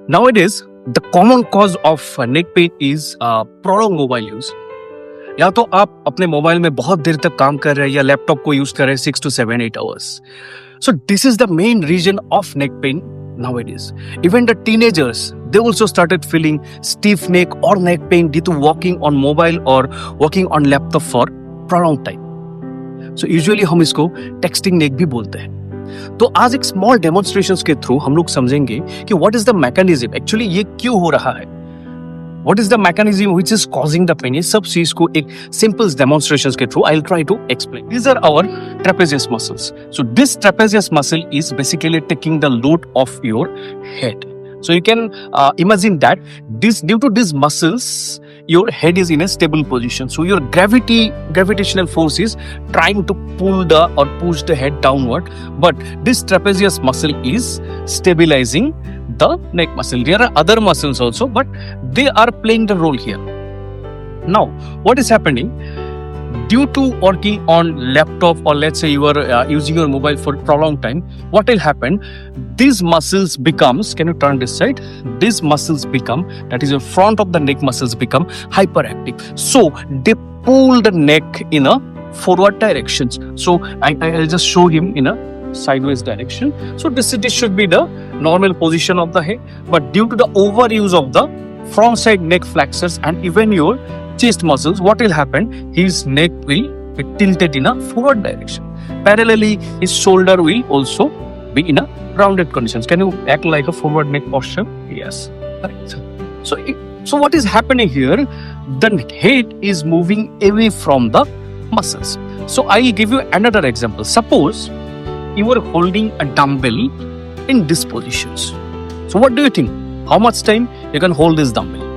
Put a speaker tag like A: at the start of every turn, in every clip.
A: Nowadays, the common cause of neck pain is prolonged mobile use. या तो आप अपने मोबाइल में बहुत देर तक काम कर रहे हैं या लैपटॉप को यूज कर रहे हैं 6 to 7 8 hours. So this is the main reason of neck pain nowadays. Even the teenagers, they also started feeling stiff neck or neck pain due to walking on mobile or working on laptop for prolonged time. So usually हम इसको texting neck भी बोलते हैं. तो आज एक small demonstrations के through हम लोग समझेंगे कि what is the mechanism, actually ये क्यों हो रहा है, what is the mechanism which is causing the pain. ये सब चीज को एक सिंपल डेमोन्स्ट्रेशंस के through I will try to explain. These are our trapezius muscles. So this trapezius muscle is basically taking the load of your head. So you can imagine that due to these muscles, your head is in a stable position. So your gravitational force is trying to pull or push the head downward. But this trapezius muscle is stabilizing the neck muscle. There are other muscles also, but they are playing the role here. Now, what is happening? Due to working on laptop or let's say you are using your mobile for prolonged time, what will happen? These muscles becomes, can you turn this side? These muscles become, that is your front of the neck muscles become hyperactive. So they pull the neck in a forward directions. So I'll just show him in a sideways direction. So this should be the normal position of the head. But due to the overuse of the front side neck flexors and even your chest muscles, what will happen? His neck will be tilted in a forward direction. Parallelly, his shoulder will also be in a rounded conditions. Can you act like a forward neck posture? Yes. Correct. So what is happening here? The head is moving away from the muscles. So I give you another example. Suppose you are holding a dumbbell in this positions. So what do you think? How much time you can hold this dumbbell?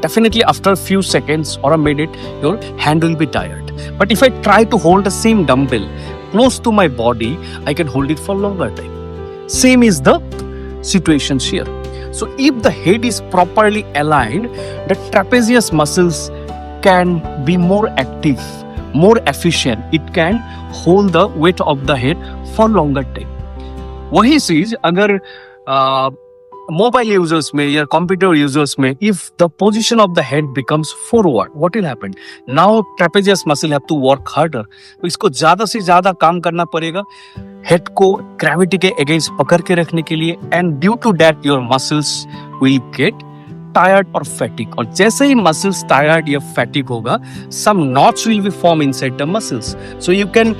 A: Definitely after a few seconds or a minute, your hand will be tired. But if I try to hold the same dumbbell close to my body, I can hold it for longer time. Same is the situation here. So if the head is properly aligned, the trapezius muscles can be more active, more efficient. It can hold the weight of the head for longer time. वही चीज अगर mobile users में या computer users में, if the position of the head becomes forward, what will happen? Now trapezius muscle have to work harder. तो इसको ज्यादा से ज्यादा काम करना पड़ेगा हेड को ग्रेविटी के अगेंस्ट पकड़ के रखने के लिए. And due to that your muscles will get tired और फैटिक. और जैसे ही मसल्स टायर्ड या फैटिक होगा, some knots will be formed inside the muscles. So you can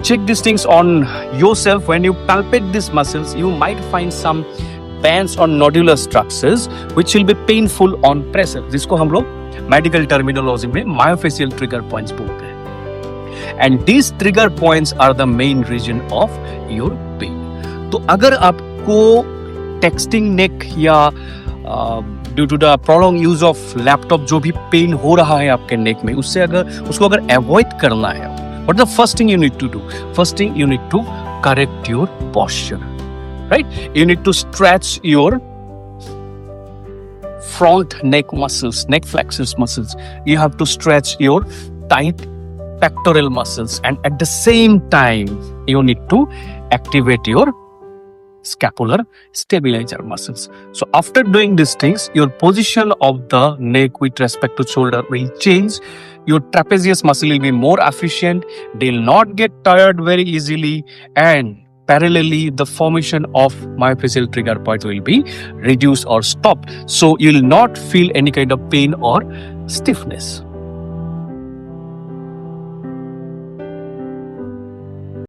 A: check these things on yourself. When you palpate these muscles, you might find some bands or nodular structures which will be painful on pressure. जिसको हम लोग medical terminology में myofascial trigger points बोलते हैं. And these trigger points are the main reason of your pain. तो अगर आपको texting neck या due to the prolong use of laptop जो भी पेन हो रहा है आपके नेक में, उससे उसको अगर अवॉइड करना है, what the first thing you need to do? First thing you need to correct your posture. Right? You need to stretch your front neck muscles, neck flexors muscles. You have to stretch your tight pectoral muscles, and at the same time, you need to activate your scapular stabilizer muscles. So after doing these things, your position of the neck with respect to shoulder will change. Your trapezius muscle will be more efficient. They'll not get tired very easily, and parallelly the formation of myofascial trigger point will be reduced or stopped. So you will not feel any kind of pain or stiffness.